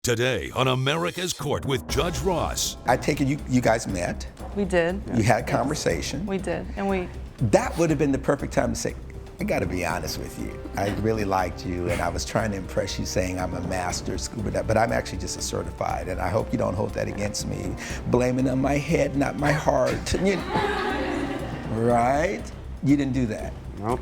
Today on America's Court with Judge Ross. I take it you guys met. We did. You had a conversation. We did. And That would have been the perfect time to say, I gotta be honest with you. I really liked you and I was trying to impress you saying I'm a master scuba diver, but I'm actually just a certified, and I hope you don't hold that against me. Blaming on my head, not my heart. Right? You didn't do that. Nope.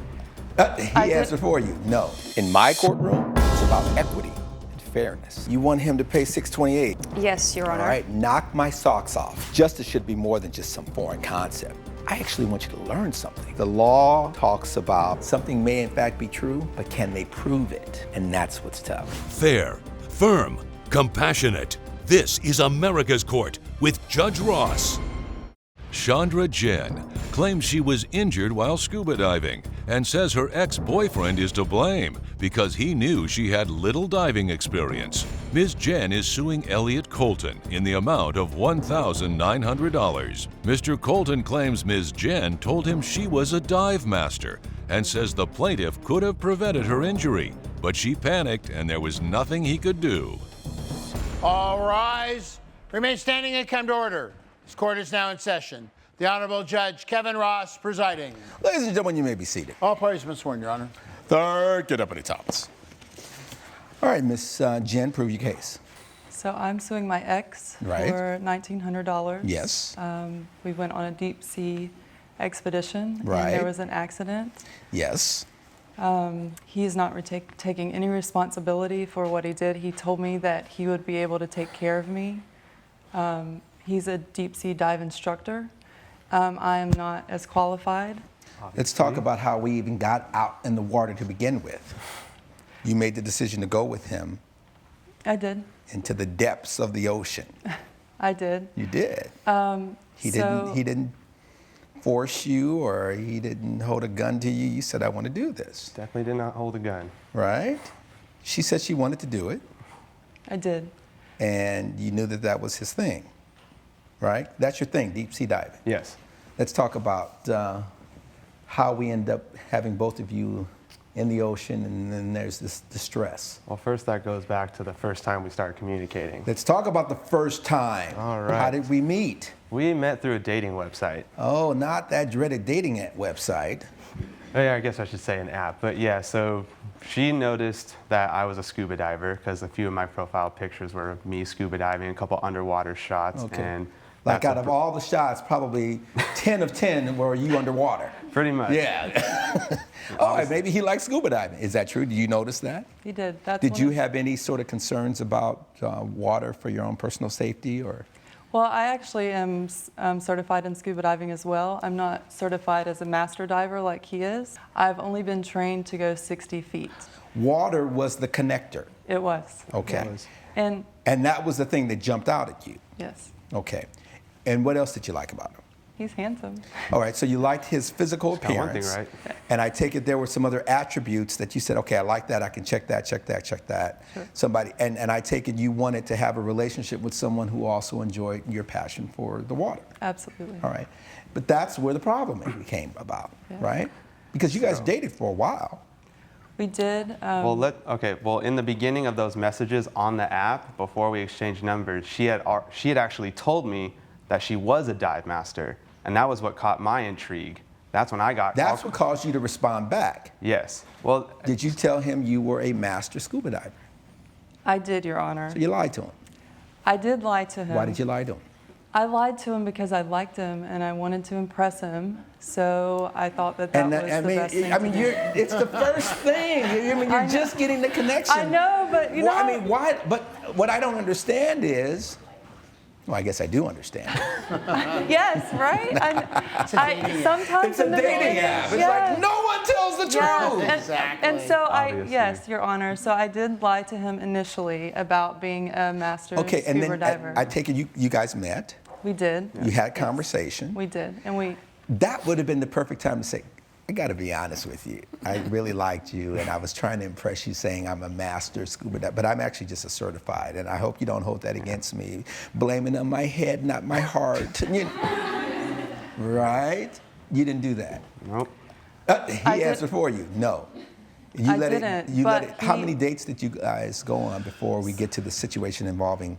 He answered for you. No. In my courtroom, it's about equity and fairness. You want him to pay $628. Yes, Your Honor. All right, knock my socks off. Justice should be more than just some foreign concept. I actually want you to learn something. The law talks about something may in fact be true, but can they prove it? And that's what's tough. Fair, firm, compassionate. This is America's Court with Judge Ross. Chandra Jen claims she was injured while scuba diving and says her ex-boyfriend is to blame because he knew she had little diving experience. Ms. Jen is suing Elliot Colton in the amount of $1,900. Mr. Colton claims Ms. Jen told him she was a dive master and says the plaintiff could have prevented her injury, but she panicked and there was nothing he could do. All rise. Remain standing and come to order. This court is now in session. The Honorable Judge Kevin Ross presiding. Ladies and gentlemen, you may be seated. All parties have been sworn, Your Honor. Third, get up at the tops. All right, Miss Jen, prove your case. So I'm suing my ex Right. for $1,900. Yes. We went on a deep sea expedition. Right. And there was an accident. Yes. He is not taking any responsibility for what he did. He told me that he would be able to take care of me. He's a deep sea dive instructor. I am not as qualified. Let's talk about how we even got out in the water to begin with. You made the decision to go with him I did. into the depths of the ocean. I did. You did. He so- didn't force you, or he didn't hold a gun to you. You said, I want to do this. Definitely did not hold a gun. Right? She said she wanted to do it, I did. and you knew that that was his thing. Right? That's your thing, deep sea diving. Yes. Let's talk about how we end up having both of you in the ocean, and then there's this distress. Well, first that goes back to the first time we started communicating. Let's talk about the first time. All right. How did we meet? We met through a dating website. Oh, not that dreaded dating app website. Oh, yeah, I guess I should say an app. But yeah, so she noticed that I was a scuba diver because a few of my profile pictures were of me scuba diving, a couple underwater shots. Okay. And Like that's out of all the shots, probably 10 of 10 were you underwater. pretty much. Yeah. Oh, and maybe he likes scuba diving. Is that true? Did you notice that? He did. That's Did one you of- have any sort of concerns about water for your own personal safety, or? Well, I actually am certified in scuba diving as well. I'm not certified as a master diver like he is. I've only been trained to go 60 feet. Water was the connector. It was. Okay. And And that was the thing that jumped out at you. yes, Okay. And what else did you like about him? he's handsome. All right, so you liked his physical Got one thing appearance. right. And I take it there were some other attributes that you said, okay, I like that, I can check that, check that, check that. Sure. Somebody, and I take it you wanted to have a relationship with someone who also enjoyed your passion for the water. Absolutely. All right. But that's where the problem came about, Yeah. right? Because you guys dated for a while. We did. Well, in the beginning of those messages on the app, before we exchanged numbers, she had actually told me that she was a dive master, and that was what caught my intrigue. That's when I got. That's what caused you to respond back. Yes. Well, Did you tell him you were a master scuba diver? I did, Your Honor. So you lied to him. I did lie to him. Why did you lie to him? I lied to him because I liked him and I wanted to impress him. So I thought that was the best thing. to do. It's the first thing. You're just getting the connection. I know, but you know. why? But what I don't understand is, well, I guess I do understand. Yes, right? Sometimes It's a in the dating beginning- app. It's yes. like no one tells the Yes, truth. and so Obviously. yes, Your Honor. So I did lie to him initially about being a master Okay, and scuba then diver. I take it you guys met. We did. You had a conversation. We did, and we. That would have been the perfect time to say, I got to be honest with you. I really liked you, and I was trying to impress you saying I'm a master scuba diver, but I'm actually just a certified, and I hope you don't hold that against me. Blaming on my head, not my heart. Right? You didn't do that. nope. He answered for you. No. You I let didn't, it, you let but it, how he- many dates did you guys go on before we get to the situation involving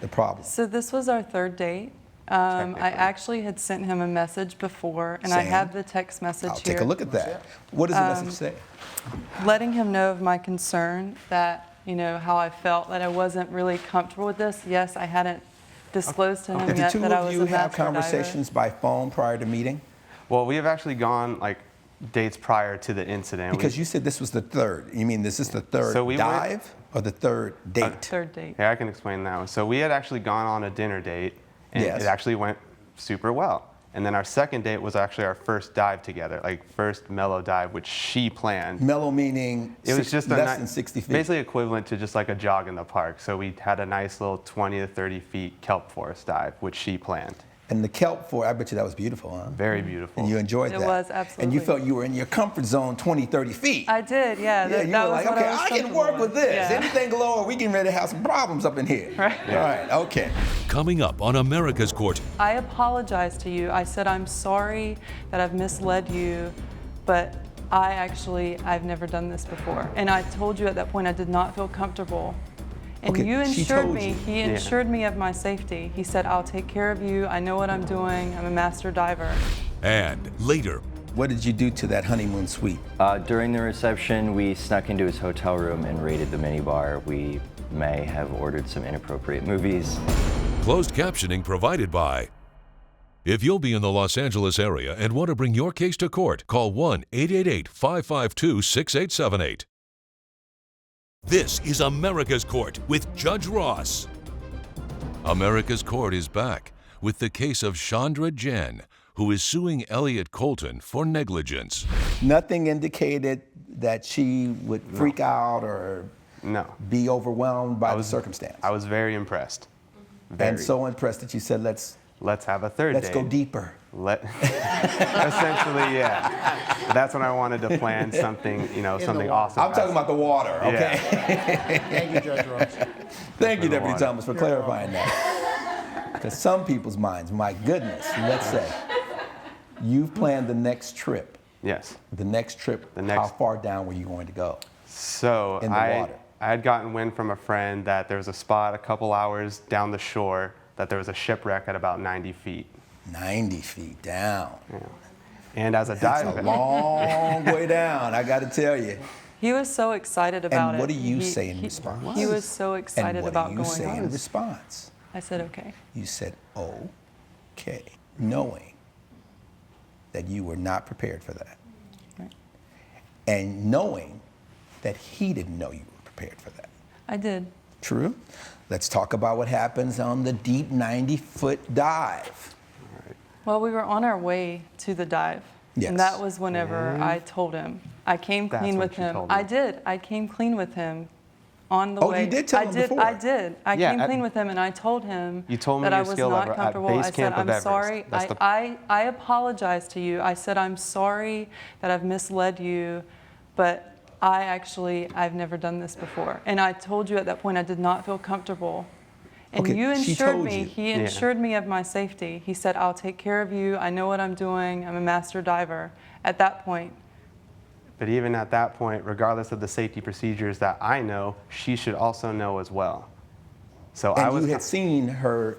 the problem? So this was our third date. I Technically. actually had sent him a message before, and I Saying? have the text message I'll here. take a look at that. What does the message say? Letting him know of my concern that, how I felt that I wasn't really comfortable with this. Yes, I hadn't disclosed to him Did the yet two that I of was you a have master diver. conversations by phone prior to meeting? Well, we have actually gone like dates prior to the incident. Because you said this was the third. You mean this is the third So we went- dive or the third date? Third date. Yeah, I can explain that one. So we had actually gone on a dinner date, and Yes. it actually went super well. And then our second date was actually our first dive together, like first mellow dive, which she planned. Mellow meaning It was just a less than 60 feet. basically equivalent to just like a jog in the park. So we had a nice little 20 to 30 feet kelp forest dive, which she planned. And the kelp for, I bet you that was beautiful, huh? Very beautiful. And you enjoyed It that. was, And absolutely. you felt you were in your comfort zone 20, 30 feet. I did, yeah. Yeah, you that were was like, what okay, was I can comfortable work with this. Yeah. Anything lower, we getting ready to have some problems up in here. Right. All right, okay. Coming up on America's Court, I apologize to you. I said I'm sorry that I've misled you, but I've never done this before. And I told you at that point I did not feel comfortable. And Okay, you she insured told me. you. He Yeah. insured me of my safety. He said, I'll take care of you. I know what I'm doing. I'm a master diver. and later, What did you do to that honeymoon suite? During the reception, we snuck into his hotel room and raided the minibar. We may have ordered some inappropriate movies. closed captioning provided by. If you'll be in the Los Angeles area and want to bring your case to court, call 1-888-552-6878. This is America's Court with Judge Ross. America's Court is back with the case of Chandra Jain, who is suing Elliot Colton for negligence. Nothing indicated that she would freak out or No. be overwhelmed by the circumstance. I was very impressed. And Very. so impressed that you said, let's Let's have a third date. go deeper. Essentially, yeah. That's when I wanted to plan something, something water. awesome. I'm talking about the water, okay? Thank you, Judge Ross. Thank you, the Deputy water. Thomas, for clarifying that. Because some people's minds, my goodness, let's say, you've planned the next trip. Yes. The next trip, The how next- far down were you going to go? So In the water. I had gotten wind from a friend that there was a spot a couple hours down the shore that there was a shipwreck at about 90 feet. 90 feet down. And as a That's dive a long way down, I got to tell you. He was so excited about And it. what do you He- say in he- response? He was so excited And what about do you going say in on. response? I said, okay. You said, okay, knowing that you were not prepared for that. Right. And knowing that he didn't know you were prepared for that. I did. True? Let's talk about what happens on the deep 90-foot dive. Well, we were on our way to the dive. Yes. And that was whenever I told him. I came That's clean when with she him. told me. I did. I came clean with him on the Oh, way. you did tell him before. I did. I Yeah, came clean with him, and I told him You told me that I your was skill not level at comfortable. base I said, camp of I'm Everest. sorry. That's the- I apologize to you. I said, I'm sorry that I've misled you, but I've never done this before. And I told you at that point I did not feel comfortable. And Okay, you she insured told me. you. He Yeah. insured me of my safety. He said, I'll take care of you. I know what I'm doing. I'm a master diver. At that point, But even at that point, regardless of the safety procedures that I know, she should also know as well. So I And was you had seen her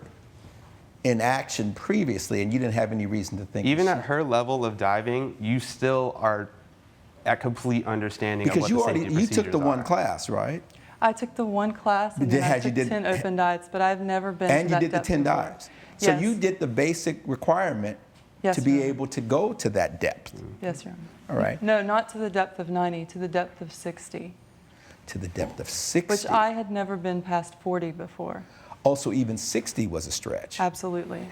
in action previously, and you didn't have any reason to think even that at her level of diving, you still are at complete understanding of because what you the safety you took the procedures one are. class, right? I took the one class and Did- then I had you took did- 10 open dives, but I've never been And to you that did the depth 10 before. dives. So Yes. you did the basic requirement Yes, to be Your Honor. able to go to that depth. Yes, Your Honor. All right. No, not to the depth of 90, to the depth of 60, To the depth of 60. which I had never been past 40 before. Also, even 60 was a stretch. Absolutely.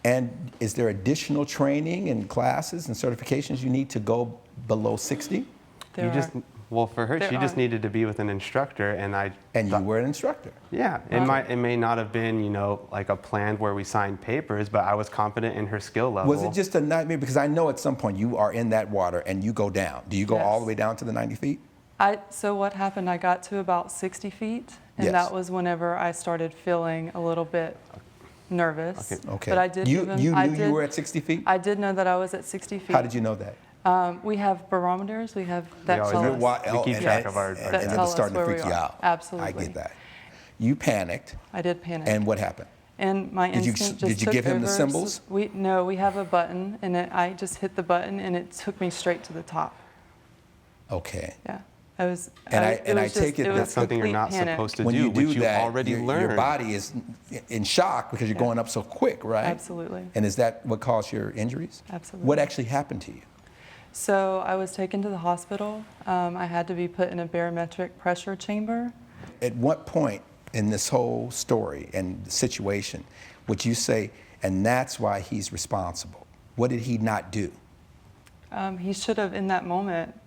And is there additional training and classes and certifications you need to go below 60? There You just are. well for her, There she just are. needed to be with an instructor, and I And you thought- were an instructor. Yeah, it may not have been like a plan where we signed papers, but I was confident in her skill level. Was it just a nightmare? Because I know at some point you are in that water and you go down. Do you go all the Yes. way down to the 90 feet? So what happened, I got to about 60 feet, and Yes. that was whenever I started feeling a little bit nervous. Okay. But I did You give him, knew I you did, were at 60 feet? I did know that I was at 60 feet. How did you know that? We have barometers. We have that always tell have- us. we keep track of our and that it tell was us starting to where freak we you are. out. Absolutely. I get that. You panicked, I did panic. and what happened? And my Did you- instinct just did you took give him the over. symbols? No, we have a button, and I just hit the button, and it took me straight to the top. Okay. Yeah, I was. And it I was take it was that's something you're complete not panic. supposed to When do, you do which you that, already your learned. body is in shock because you're going up so quick, right? Absolutely. And is that what caused your injuries? Absolutely. What actually happened to you? So I was taken to the hospital. I had to be put in a barometric pressure chamber. At what point in this whole story and situation would you say, and that's why he's responsible? What did he not do? He should have, in that moment,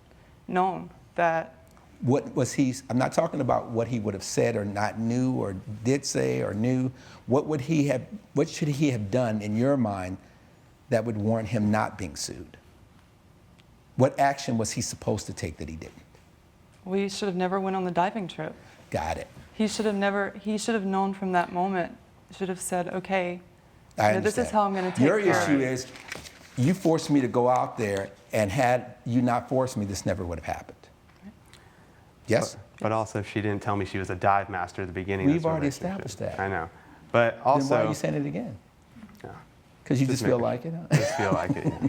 known that. What was he? I'm not talking about what he would have said or not knew or did say or knew. What would he have? What should he have done in your mind that would warrant him not being sued? What action was he supposed to take that he didn't? We should have never went on the diving trip. Got it. He should have known from that moment. Should have said, okay, I this is understand. how I'm going to take Your care of issue it. is you forced me to go out there, and had you not forced me, this never would have happened. Yes? But also, she didn't tell me she was a dive master at the beginning of We've this already relationship. established that. I know. But Then also, why are you saying it again? Yeah. Because you just feel making- like it? Huh? just feel like it. Yeah.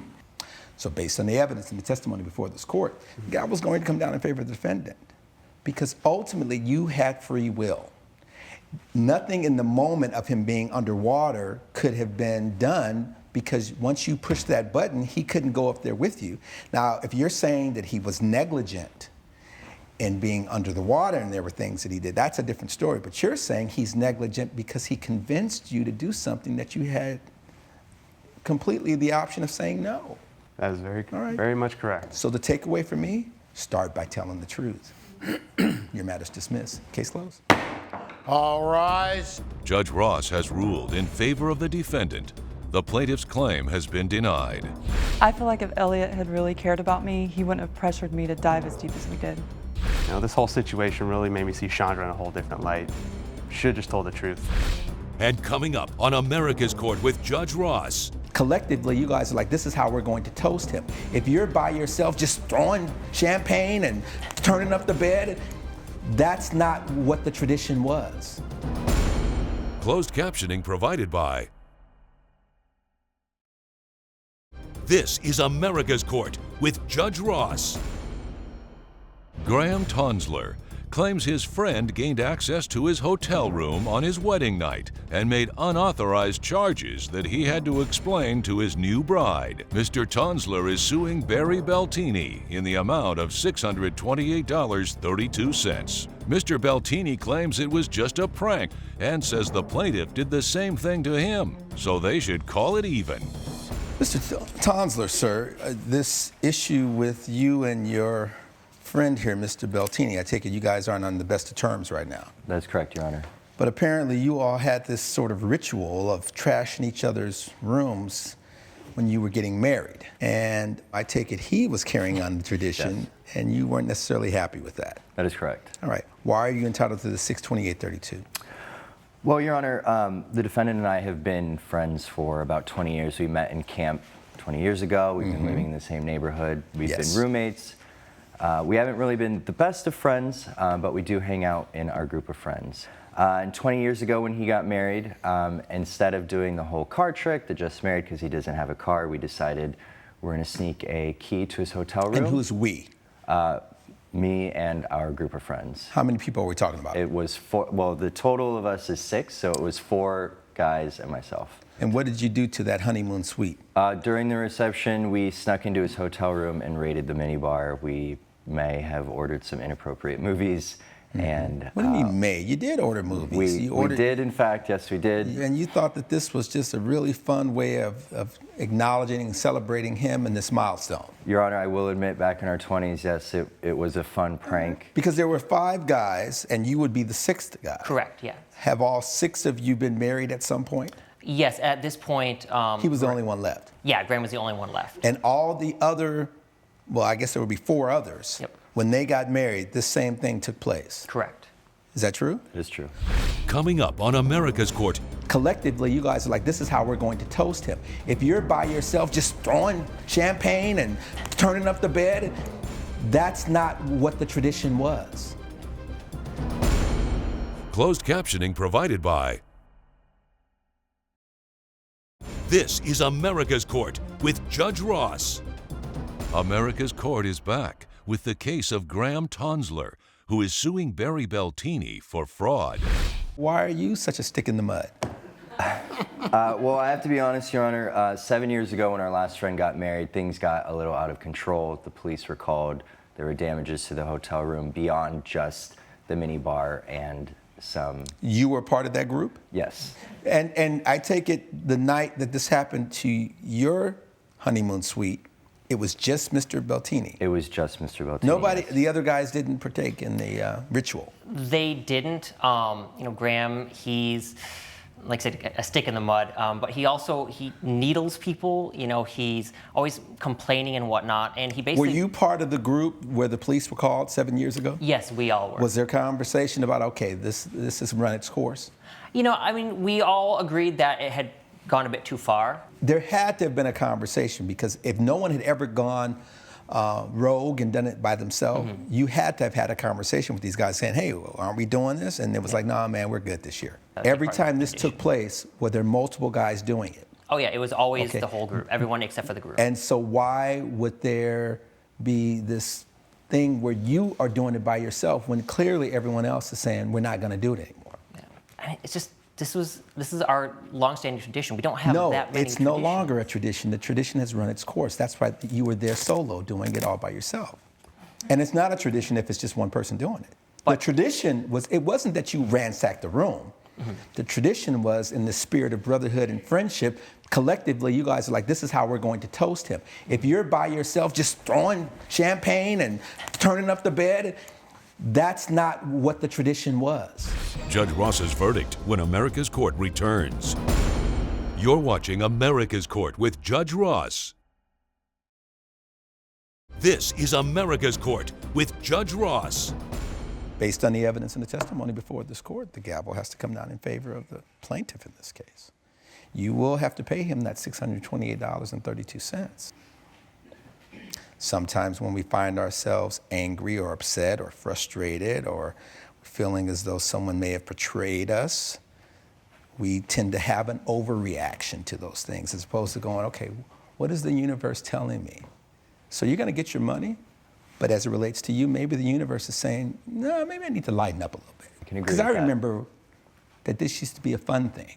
So based on the evidence and the testimony before this court, God was going to come down in favor of the defendant because ultimately you had free will. Nothing in the moment of him being underwater could have been done because once you pushed that button, he couldn't go up there with you. Now, if you're saying that he was negligent in being under the water and there were things that he did, that's a different story. But you're saying he's negligent because he convinced you to do something that you had completely the option of saying no. That is very, All right. very much correct. So the takeaway for me, start by telling the truth. Your matter's dismissed. Case closed. All rise. Judge Ross has ruled in favor of the defendant. The plaintiff's claim has been denied. I feel like if Elliot had really cared about me, he wouldn't have pressured me to dive as deep as we did. You know, this whole situation really made me see Chandra in a whole different light. Should have just told the truth. And coming up on America's Court with Judge Ross, Collectively, you guys are like, this is how we're going to toast him. If you're by yourself just throwing champagne and turning up the bed, that's not what the tradition was. closed captioning provided by. This is America's Court with Judge Ross. Graham Tonsler claims his friend gained access to his hotel room on his wedding night and made unauthorized charges that he had to explain to his new bride. Mr. Tonsler is suing Barry Beltini in the amount of $628.32. Mr. Beltini claims it was just a prank and says the plaintiff did the same thing to him, so they should call it even. Mr. Tonsler, sir, this issue with you and your friend here, Mr. Beltini, I take it you guys aren't on the best of terms right now. That's correct, Your Honor. But apparently you all had this sort of ritual of trashing each other's rooms when you were getting married. And I take it he was carrying on the tradition, Yes. and you weren't necessarily happy with that. That is correct. All right. Why are you entitled to the $628.32? Well, Your Honor, the defendant and I have been friends for about 20 years. We met in camp 20 years ago. We've been living in the same neighborhood. We've Yes. been roommates. We haven't really been the best of friends, but we do hang out in our group of friends. And 20 years ago when he got married, instead of doing the whole car trick, the just married because he doesn't have a car, we decided we're going to sneak a key to his hotel room. And who's we? Me and our group of friends. How many people are we talking about? It was four, well, the total of us is 6, so it was 4 guys and myself. And what did you do to that honeymoon suite? During the reception, we snuck into his hotel room and raided the minibar. We may have ordered some inappropriate movies, and What do you mean may? You did order movies. we ordered, did, in fact, yes, we did. And you thought that this was just a really fun way of acknowledging and celebrating him and this milestone. Your Honor, I will admit, back in our 20s, yes, it was a fun prank. Because there were 5 guys, and you would be the 6th guy. Correct, yeah. Have all 6 of you been married at some point? Yes, at this point. He was the only one left. Yeah, Graham was the only one left. And all the other, well, I guess there would be 4 others. Yep. When they got married, this same thing took place. Correct. Is that true? It is true. Coming up on America's Court, collectively, you guys are like, this is how we're going to toast him. If you're by yourself just throwing champagne and turning up the bed, that's not what the tradition was. Closed captioning provided by. This is America's Court with Judge Ross. America's Court is back with the case of Graham Tonsler, who is suing Barry Beltini for fraud. Why are you such a stick in the mud? Well, I have to be honest, Your Honor. 7 years ago when our last friend got married, things got a little out of control. The police were called. There were damages to the hotel room beyond just the mini bar and some... You were part of that group? Yes. And I take it the night that this happened to your honeymoon suite, it was just Mr. Beltini? It was just Mr. Beltini. Nobody, yes. the other guys didn't partake in the ritual? They didn't. Graham, he's, like I said, a stick in the mud, but he needles people. He's always complaining and whatnot, and he basically... Were you part of the group where the police were called 7 years ago? Yes, we all were. Was there conversation about, okay, this has run its course? We all agreed that it had gone a bit too far. There had to have been a conversation, because if no one had ever gone rogue and done it by themselves, you had to have had a conversation with these guys saying, hey, aren't we doing this? And it was like, nah, man, we're good this year. Every time this took place, were there multiple guys doing it? Oh, yeah, it was always the whole group, everyone except for the group. And so why would there be this thing where you are doing it by yourself when clearly everyone else is saying, we're not going to do it anymore? Yeah. It's just, this is our long-standing tradition. We don't have that many No, it's no longer a tradition. The tradition has run its course. That's why you were there solo doing it all by yourself. And it's not a tradition if it's just one person doing it. The tradition was, it wasn't that you ransacked the room. The tradition was, in the spirit of brotherhood and friendship, collectively, you guys are like, this is how we're going to toast him. If you're by yourself just throwing champagne and turning up the bed, that's not what the tradition was. Judge Ross's verdict when America's Court returns. You're watching America's Court with Judge Ross. This is America's Court with Judge Ross. Based on the evidence and the testimony before this court, the gavel has to come down in favor of the plaintiff in this case. You will have to pay him that $628.32. Sometimes when we find ourselves angry or upset or frustrated or feeling as though someone may have betrayed us, we tend to have an overreaction to those things as opposed to going, okay, what is the universe telling me? So you're going to get your money, but as it relates to you, maybe the universe is saying, no, maybe I need to lighten up a little bit. Because I remember that this used to be a fun thing.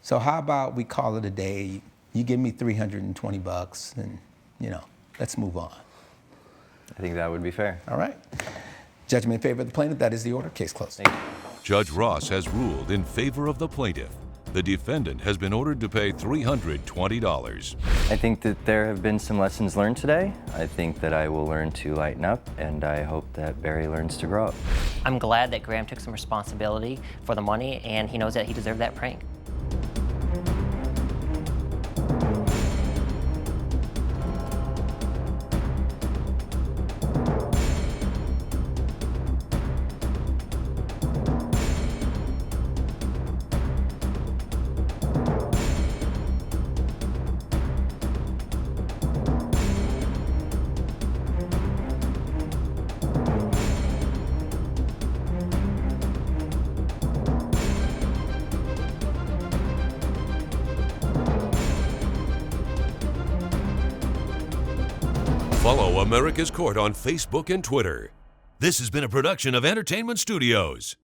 So how about we call it a day? You give me $320 and, let's move on. I think that would be fair. All right. Judgment in favor of the plaintiff. That is the order. Case closed. Thank you. Judge Ross has ruled in favor of the plaintiff. The defendant has been ordered to pay $320. I think that there have been some lessons learned today. I think that I will learn to lighten up, and I hope that Barry learns to grow up. I'm glad that Graham took some responsibility for the money, and he knows that he deserved that prank. Follow America's Court on Facebook and Twitter. This has been a production of Entertainment Studios.